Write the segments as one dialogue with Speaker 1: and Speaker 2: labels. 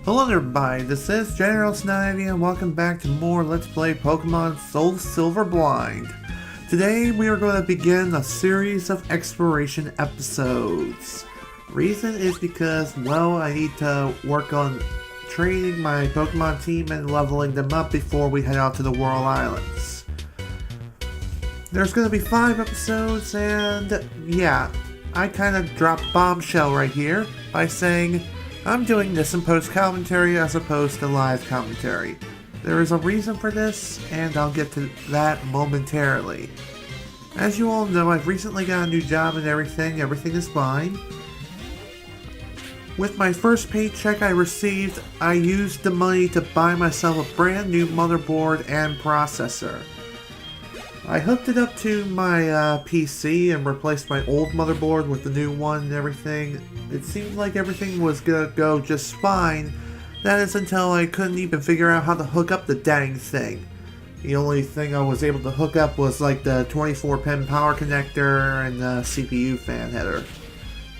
Speaker 1: Hello there everybody, this is General Snivy and welcome back to more Let's Play Pokemon Soul Silver Blind. Today we are going to begin a series of exploration episodes. Reason is because, well, I need to work on training my Pokemon team and leveling them up before we head out to the Whirl Islands. There's going to be 5 episodes and, yeah, I kind of dropped bombshell right here by saying I'm doing this in post-commentary as opposed to live commentary. There is a reason for this, and I'll get to that momentarily. As you all know, I've recently got a new job and everything is fine. With my first paycheck I received, I used the money to buy myself a brand new motherboard and processor. I hooked it up to my PC and replaced my old motherboard with the new one and everything. It seemed like everything was gonna go just fine. That is until I couldn't even figure out how to hook up the dang thing. The only thing I was able to hook up was like the 24-pin power connector and the CPU fan header.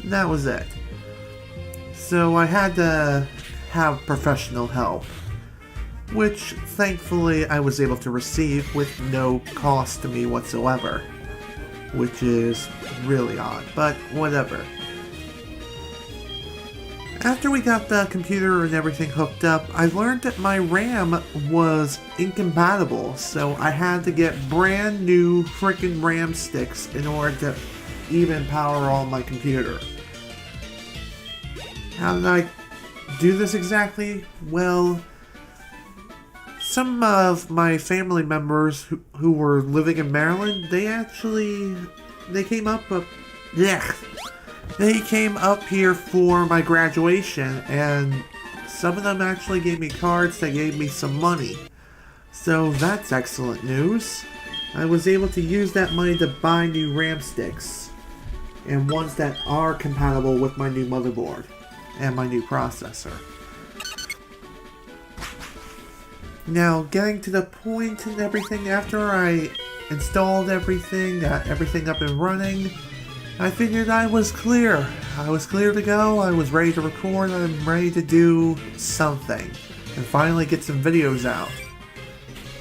Speaker 1: And that was it. So I had to have professional help, which thankfully I was able to receive with no cost to me whatsoever, which is really odd, but whatever. After we got the computer and everything hooked up, I learned that my RAM was incompatible, so I had to get brand new freaking RAM sticks in order to even power on my computer. How did I do this exactly? Well, some of my family members who were living in Maryland, they came up here for my graduation, and some of them actually gave me cards that gave me some money. So that's excellent news. I was able to use that money to buy new RAM sticks, and ones that are compatible with my new motherboard and my new processor. Now, getting to the point and everything, after I installed everything, got everything up and running, I figured I was clear. I was clear to go, I was ready to record, I'm ready to do something, and finally get some videos out.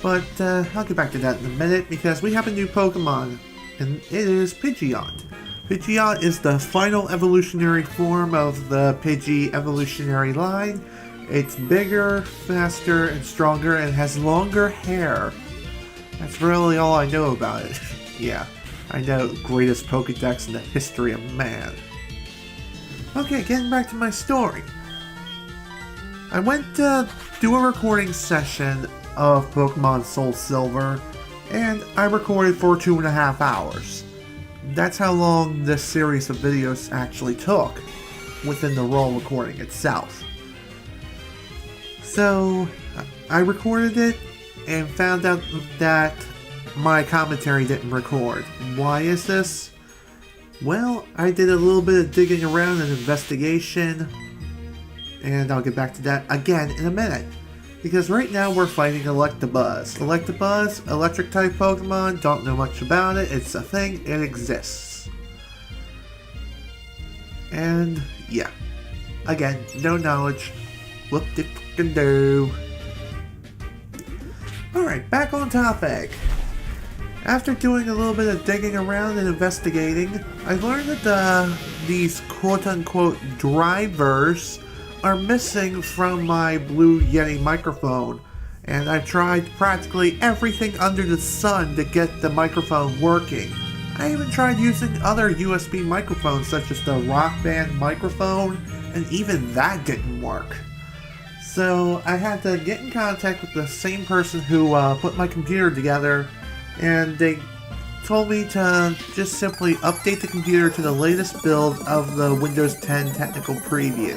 Speaker 1: But I'll get back to that in a minute, because we have a new Pokemon, and it is Pidgeot. Pidgeot is the final evolutionary form of the Pidgey evolutionary line. It's bigger, faster, and stronger, and has longer hair. That's really all I know about it. Yeah, I know, greatest Pokedex in the history of man. Okay, getting back to my story. I went to do a recording session of Pokemon Soul Silver, and I recorded for 2.5 hours. That's how long this series of videos actually took, within the raw recording itself. So, I recorded it and found out that my commentary didn't record. Why is this? Well, I did a little bit of digging around and investigation, and I'll get back to that again in a minute. Because right now we're fighting Electabuzz. Electabuzz, electric type Pokemon, don't know much about it, it's a thing, it exists. And yeah, again, no knowledge. Whoop-de-fucking-do. Alright, back on topic. After doing a little bit of digging around and investigating, I learned that these quote-unquote drivers are missing from my Blue Yeti microphone, and I've tried practically everything under the sun to get the microphone working. I even tried using other USB microphones such as the Rock Band microphone, and even that didn't work. So I had to get in contact with the same person who put my computer together, and they told me to just simply update the computer to the latest build of the Windows 10 Technical Preview.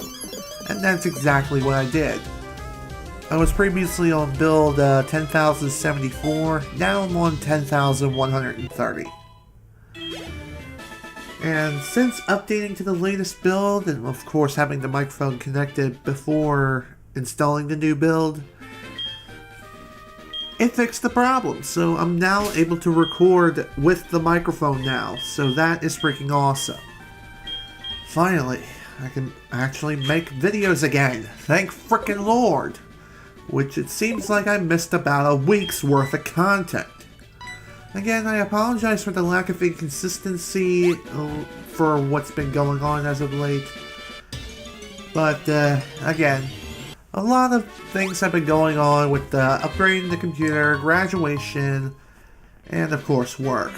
Speaker 1: And that's exactly what I did. I was previously on build 10,074, now I'm on 10,130. And since updating to the latest build, and of course having the microphone connected before installing the new build, it fixed the problem. So I'm now able to record with the microphone now, so that is freaking awesome. Finally, I can actually make videos again. Thank frickin' Lord. Which it seems like I missed about a week's worth of content. Again, I apologize for the lack of inconsistency for what's been going on as of late. But, again, a lot of things have been going on with upgrading the computer, graduation, and of course work.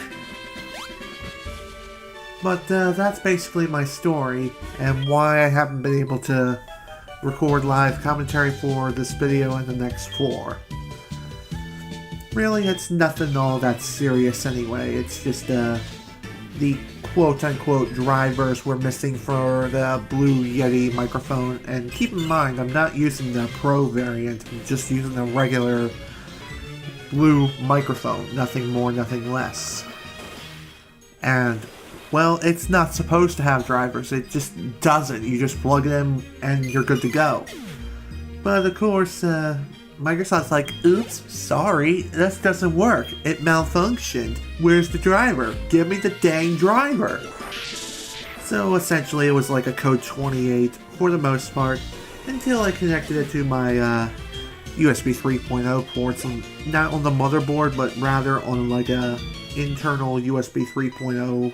Speaker 1: But that's basically my story, and why I haven't been able to record live commentary for this video and the next 4. Really, it's nothing all that serious anyway. It's just the quote-unquote drivers we're missing for the Blue Yeti microphone. And keep in mind, I'm not using the Pro variant. I'm just using the regular Blue microphone. Nothing more, nothing less. And well, it's not supposed to have drivers. It just doesn't. You just plug it in and you're good to go. But of course, Microsoft's like, oops, sorry, this doesn't work. It malfunctioned. Where's the driver? Give me the dang driver. So essentially it was like a code 28 for the most part, until I connected it to my USB 3.0 ports, not on the motherboard, but rather on like a internal USB 3.0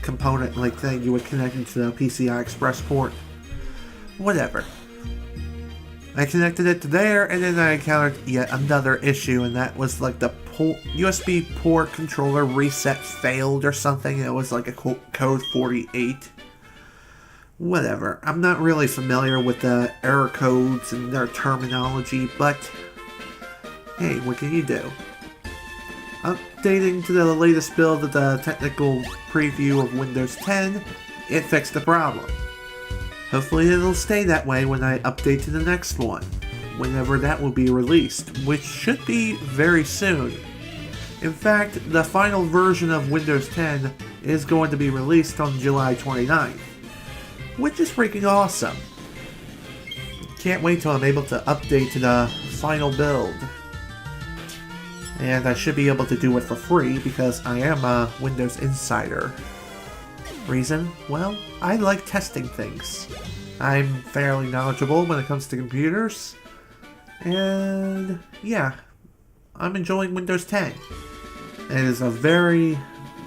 Speaker 1: component like thing you would connect into the PCI Express port. Whatever. I connected it to there, and then I encountered yet another issue, and that was like the USB port controller reset failed or something. It was like a code 48. Whatever. I'm not really familiar with the error codes and their terminology, but hey, what can you do? Updating to the latest build of the technical preview of Windows 10, it fixed the problem. Hopefully it'll stay that way when I update to the next one, whenever that will be released, which should be very soon. In fact, the final version of Windows 10 is going to be released on July 29th, which is freaking awesome. Can't wait till I'm able to update to the final build. And I should be able to do it for free because I am a Windows Insider. Reason? Well, I like testing things. I'm fairly knowledgeable when it comes to computers. And yeah, I'm enjoying Windows 10. It is a very,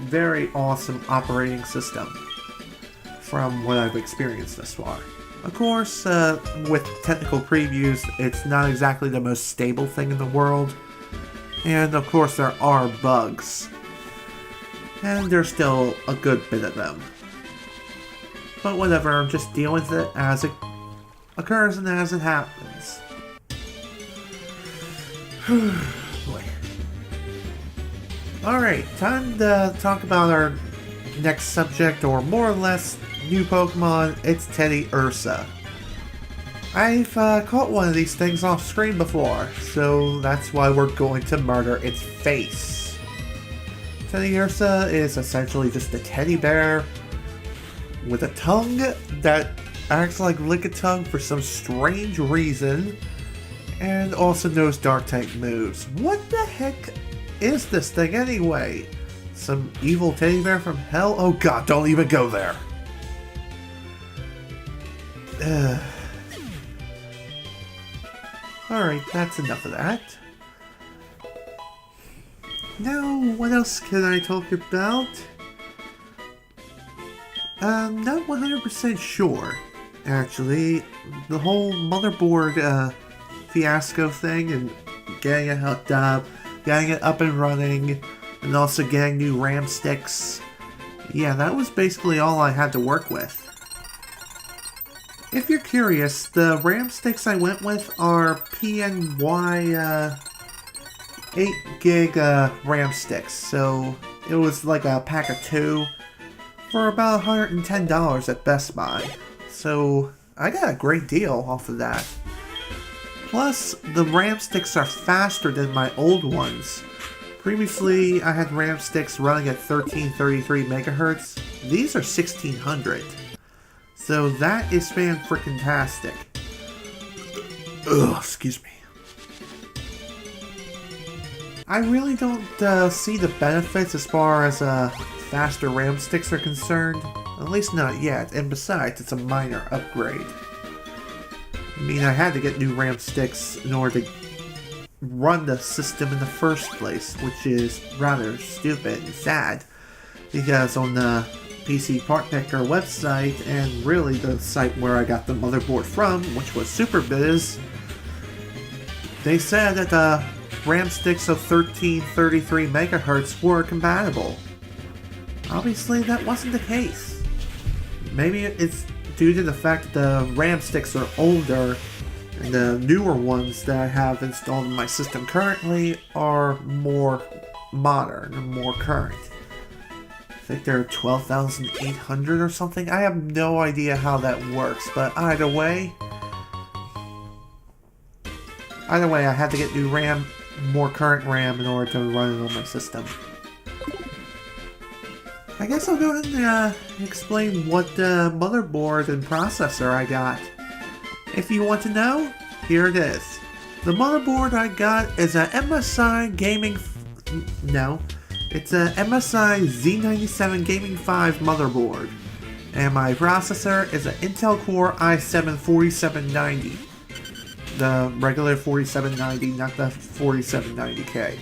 Speaker 1: very awesome operating system from what I've experienced thus far. Of course, with technical previews, it's not exactly the most stable thing in the world. And of course there are bugs. And there's still a good bit of them. But whatever, I'm just dealing with it as it occurs and as it happens. Boy. Alright, time to talk about our next subject, or more or less new Pokemon. It's Teddy Ursa. I've caught one of these things off screen before, so that's why we're going to murder its face. Teddy Ursa is essentially just a teddy bear with a tongue that acts like Lickitung for some strange reason, and also knows Dark-type moves. What the heck is this thing anyway? Some evil teddy bear from hell? Oh god, don't even go there! Alright, that's enough of that. Now, what else can I talk about? Not 100% sure, actually. The whole motherboard fiasco thing and getting it hooked up, getting it up and running, and also getting new RAM sticks. Yeah, that was basically all I had to work with. If you're curious, the RAM sticks I went with are PNY 8 gig RAM sticks, so it was like a pack of 2 for about $110 at Best Buy. So I got a great deal off of that. Plus, the RAM sticks are faster than my old ones. Previously, I had RAM sticks running at 1333 megahertz. These are 1600. So that is fan-frickin-tastic. Ugh, excuse me. I really don't see the benefits as far as faster RAM sticks are concerned. At least not yet, and besides, it's a minor upgrade. I mean, I had to get new RAM sticks in order to run the system in the first place, which is rather stupid and sad, because on the PC Part Picker website, and really the site where I got the motherboard from, which was SuperBiz, they said that the RAM sticks of 1333 MHz were compatible. Obviously, that wasn't the case. Maybe it's due to the fact that the RAM sticks are older, and the newer ones that I have installed in my system currently are more modern and more current. I think they're 12,800 or something. I have no idea how that works, but either way, I had to get new RAM, more current RAM in order to run it on my system. I guess I'll go ahead and explain what motherboard and processor I got. If you want to know, here it is. The motherboard I got is a MSI Gaming... it's a MSI Z97 Gaming 5 motherboard. And my processor is an Intel Core i7-4790. The regular 4790, not the 4790K.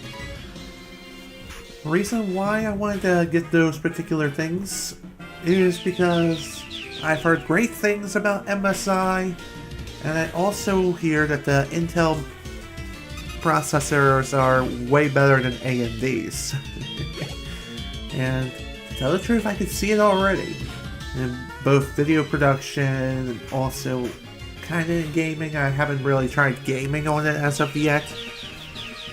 Speaker 1: The reason why I wanted to get those particular things is because I've heard great things about MSI, and I also hear that the Intel processors are way better than AMD's. And to tell the truth, I could see it already. In both video production and also kind of in gaming. I haven't really tried gaming on it as of yet.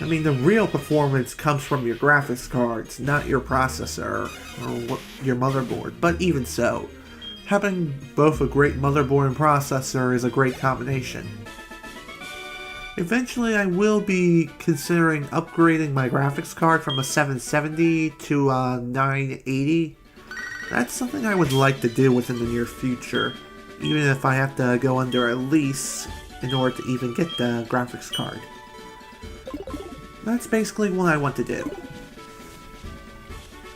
Speaker 1: I mean, the real performance comes from your graphics cards, not your processor or your motherboard. But even so, having both a great motherboard and processor is a great combination. Eventually, I will be considering upgrading my graphics card from a 770 to a 980. That's something I would like to do within the near future, even if I have to go under a lease in order to even get the graphics card. That's basically what I want to do.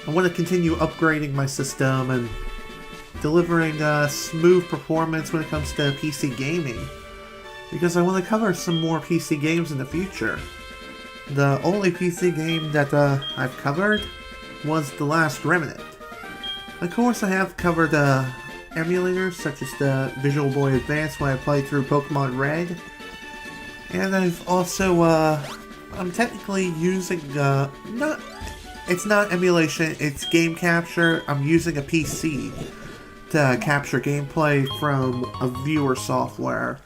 Speaker 1: I want to continue upgrading my system and delivering smooth performance when it comes to PC gaming, because I want to cover some more PC games in the future. The only PC game that I've covered was The Last Remnant. Of course, I have covered emulators such as the Visual Boy Advance when I played through Pokemon Red, and I've also I'm technically using it's not emulation, it's game capture. I'm using a PC to capture gameplay from a viewer software.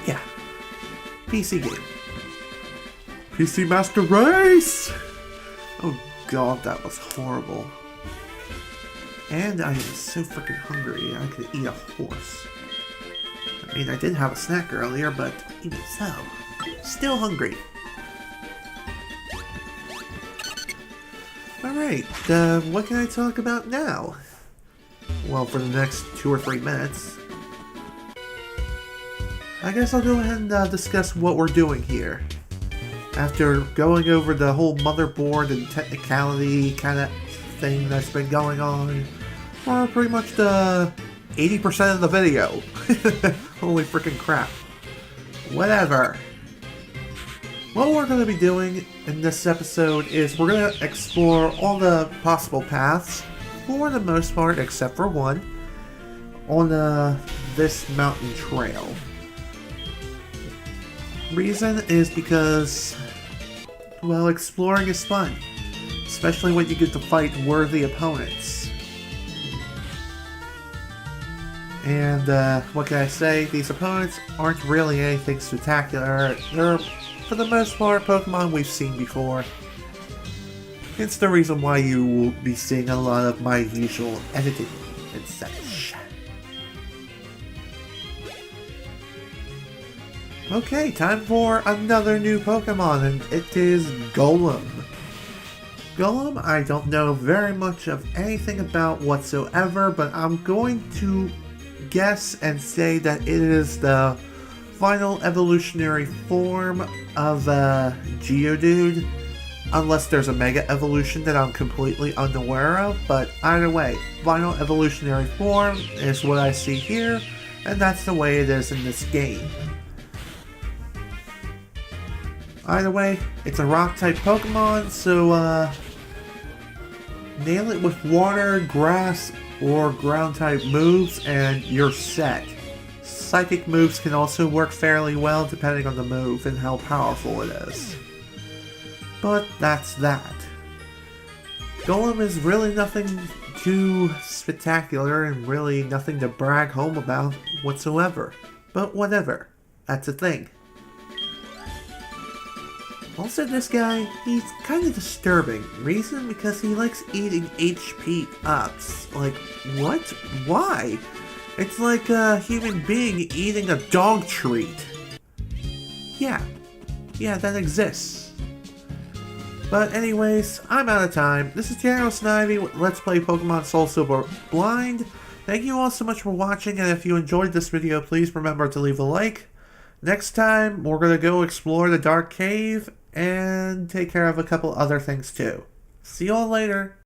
Speaker 1: Yeah, PC game. PC Master Race! Oh god, that was horrible. And I am so freaking hungry, I could eat a horse. I mean, I did have a snack earlier, but even so, still hungry. Alright, what can I talk about now? Well, for the next 2 or 3 minutes. I guess I'll go ahead and discuss what we're doing here. After going over the whole motherboard and technicality kind of thing that's been going on for pretty much the 80% of the video. Holy freaking crap. Whatever. What we're going to be doing in this episode is we're going to explore all the possible paths, for the most part, except for one, on this mountain trail. Reason is because, well, exploring is fun, especially when you get to fight worthy opponents. And, what can I say? These opponents aren't really anything spectacular. They're, for the most part, Pokemon we've seen before. It's the reason why you will be seeing a lot of my usual editing and such. Okay, time for another new Pokemon, and it is Golem. Golem, I don't know very much of anything about whatsoever, but I'm going to guess and say that it is the final evolutionary form of Geodude. Unless there's a Mega Evolution that I'm completely unaware of, but either way, Final Evolutionary Form is what I see here, and that's the way it is in this game. Either way, it's a Rock-type Pokemon, so nail it with Water, Grass, or Ground-type moves, and you're set. Psychic moves can also work fairly well depending on the move and how powerful it is. But that's that. Golem is really nothing too spectacular and really nothing to brag home about whatsoever. But whatever, that's a thing. Also, this guy, he's kind of disturbing. Reason? Because he likes eating HP ups. Like, what? Why? It's like a human being eating a dog treat. Yeah, that exists. But anyways, I'm out of time. This is General Snivy with Let's Play Pokemon Soul Silver Blind. Thank you all so much for watching, and if you enjoyed this video, please remember to leave a like. Next time, we're going to go explore the Dark Cave and take care of a couple other things too. See you all later.